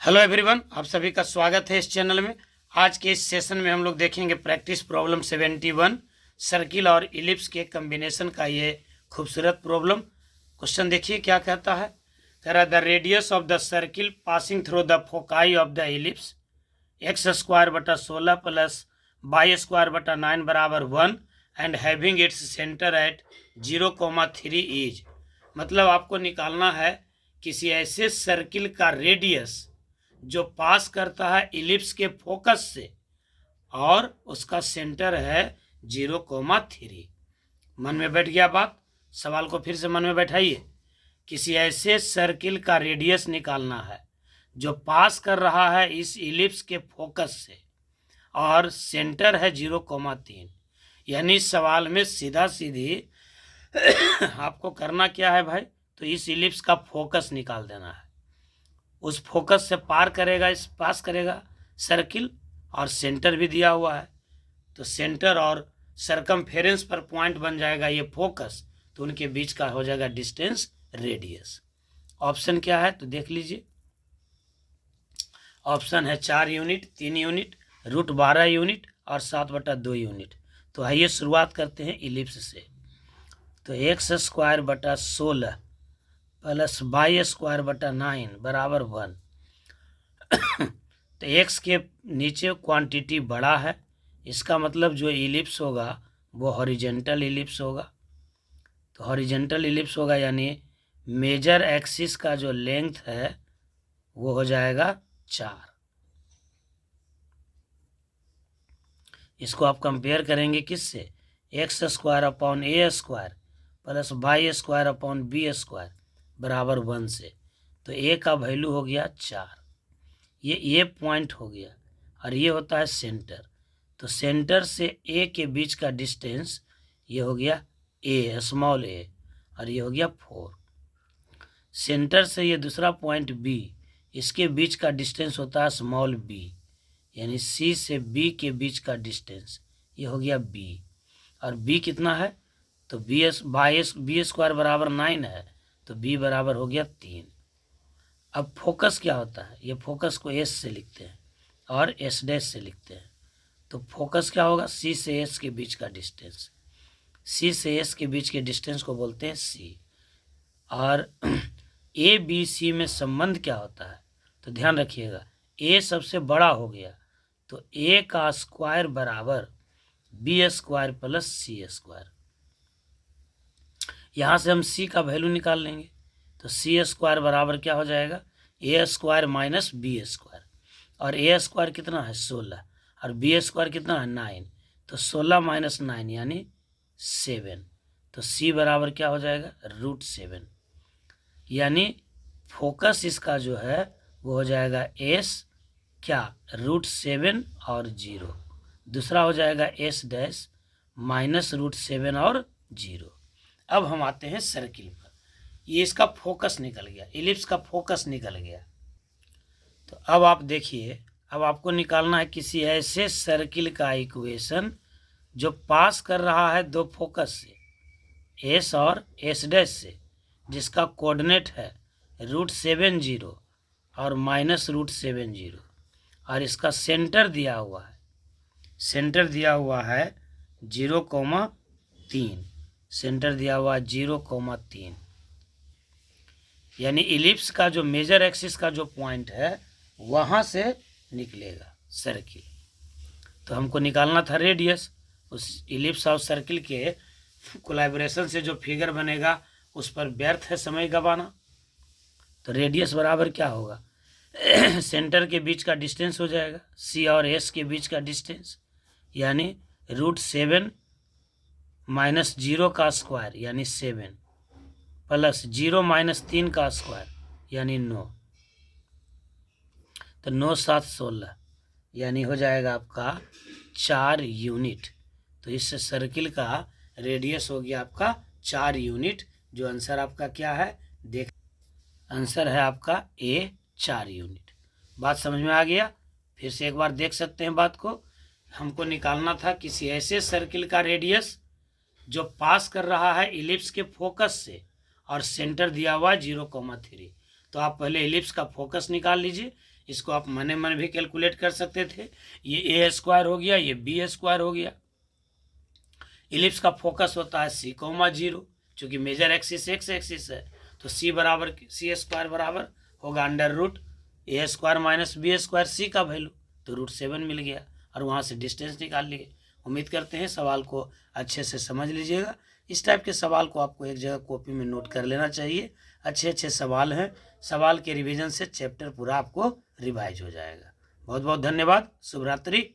Hello everyone, आप सभी का स्वागत है इस चैनल में। आज के इस सेशन में हम लोग देखेंगे प्रैक्टिस प्रॉब्लम 71 सर्किल और इलिप्स के कॉम्बिनेशन का ये खूबसूरत प्रॉब्लम। क्वेश्चन देखिए क्या कहता है। कह रहा है the radius of the circle passing through the foci of the ellipse x²/16 plus y²/9 बराबर 1 and having its centre at 0,3 is. मतलब आपको निकालना है किसी ऐसे सर्किल का रेडियस जो पास करता है इलिप्स के फोकस से और उसका सेंटर है 0,3। मन में बैठ गया बात? सवाल को फिर से मन में बैठाइए। किसी ऐसे सर्किल का रेडियस निकालना है जो पास कर रहा है इस इलिप्स के फोकस से और सेंटर है 0,3। यानी सवाल में सीधा सीधी आपको करना क्या है भाई, तो इस इलिप्स का फोकस निकाल देना है। उस फोकस से पार करेगा, इस पास करेगा सर्किल, और सेंटर भी दिया हुआ है तो सेंटर और सरकमफेरेंस पर पॉइंट बन जाएगा ये फोकस, तो उनके बीच का हो जाएगा डिस्टेंस रेडियस। ऑप्शन क्या है तो देख लीजिए। ऑप्शन है 4 यूनिट, 3 यूनिट, √12 यूनिट और 7/2 यूनिट। तो आइए शुरुआत करते हैं इलिप्स से। तो x²/16 प्लस y²/9 बराबर 1। तो x के नीचे क्वांटिटी बड़ा है, इसका मतलब जो इलिप्स होगा वो हॉरिजेंटल इलिप्स होगा। तो हॉरिजेंटल इलिप्स होगा यानी मेजर एक्सिस का जो लेंथ है वो हो जाएगा 4। इसको आप कंपेयर करेंगे किससे? x²/a² प्लस y²/b² बराबर 1 से। तो a का वैल्यू हो गया 4, ये पॉइंट हो गया और ये होता है सेंटर। तो सेंटर से a के बीच का डिस्टेंस ये हो गया a, स्मॉल a, और ये हो गया 4। सेंटर से ये दूसरा पॉइंट b, इसके बीच का डिस्टेंस होता है स्मॉल b, यानी c से b के बीच का डिस्टेंस ये हो गया b। और b कितना है? तो b² बराबर 9 है, तो b बराबर हो गया 3। अब फोकस क्या होता है? ये फोकस को s से लिखते हैं और s' से लिखते हैं। तो फोकस क्या होगा? c से s के बीच का डिस्टेंस, c से s के बीच के डिस्टेंस को बोलते हैं c। और a b c में संबंध क्या होता है? तो ध्यान रखिएगा, a सबसे बड़ा हो गया तो a का स्क्वायर बराबर b² प्लस c²। यहाँ से हम c का वैल्यू निकाल लेंगे तो c² बराबर क्या हो जाएगा? a² minus b²। और a² कितना है? 16, और b² कितना है? 9। तो 16 माइनस 9 यानी 7। तो c बराबर क्या हो जाएगा? √7। यानी फोकस इसका जो है वो हो जाएगा s क्या? √7 और 0। दूसरा हो जाएगा s' माइनस √7 और 0। अब हम आते हैं सर्किल पर। ये इसका फोकस निकल गया, इलिप्स का फोकस निकल गया। तो अब आप देखिए, अब आपको निकालना है किसी ऐसे सर्किल का इक्वेशन जो पास कर रहा है दो फोकस से, s और s' से, जिसका कोऑर्डिनेट है √70 और माइनस √70, और इसका सेंटर दिया हुआ है, सेंटर दिया हुआ है 0,3, सेंटर दिया हुआ है 0,3। यानी इलिप्स का जो मेजर एक्सिस का जो पॉइंट है वहाँ से निकलेगा सर्किल। तो हमको निकालना था रेडियस। उस इलिप्स और सर्किल के कोलैबोरेशन से जो फिगर बनेगा उस पर व्यर्थ है समय गंवाना। तो रेडियस बराबर क्या होगा? सेंटर के बीच का डिस्टेंस हो जाएगा c और s के बीच का डिस्टेंस, यानी √7 माइनस 0 का स्क्वायर यानी 7 प्लस 0 माइनस 3 का स्क्वायर यानी 9। तो 9 7 16 यानी हो जाएगा आपका 4 यूनिट। तो इस सर्किल का रेडियस हो गया आपका 4 यूनिट। जो आंसर आपका क्या है देख, आंसर है आपका ए 4 यूनिट। बात समझ में आ गया? फिर से एक बार देख सकते हैं बात को। हमको निकालना था किसी ऐसे सर्किल का रेडियस जो पास कर रहा है इलिप्स के फोकस से और सेंटर दिया हुआ है 0,3। तो आप पहले इलिप्स का फोकस निकाल लीजिए। इसको आप मने मन भी कैलकुलेट कर सकते थे। ये ए स्क्वायर हो गया, ये बी स्क्वायर हो गया। इलिप्स का फोकस होता है c,0, चूँकि मेजर एक्सिस एक्स एक्सिस है तो सी स्क्वायर बराबर होगा √a² माइनस b², सी का वैल्यू तो √7 मिल गया और वहाँ से डिस्टेंस निकाल लिए। उम्मीद करते हैं सवाल को अच्छे से समझ लीजिएगा। इस टाइप के सवाल को आपको एक जगह कॉपी में नोट कर लेना चाहिए। अच्छे अच्छे सवाल हैं, सवाल के रिवीजन से चैप्टर पूरा आपको रिवाइज हो जाएगा। बहुत बहुत धन्यवाद। शुभ रात्रि।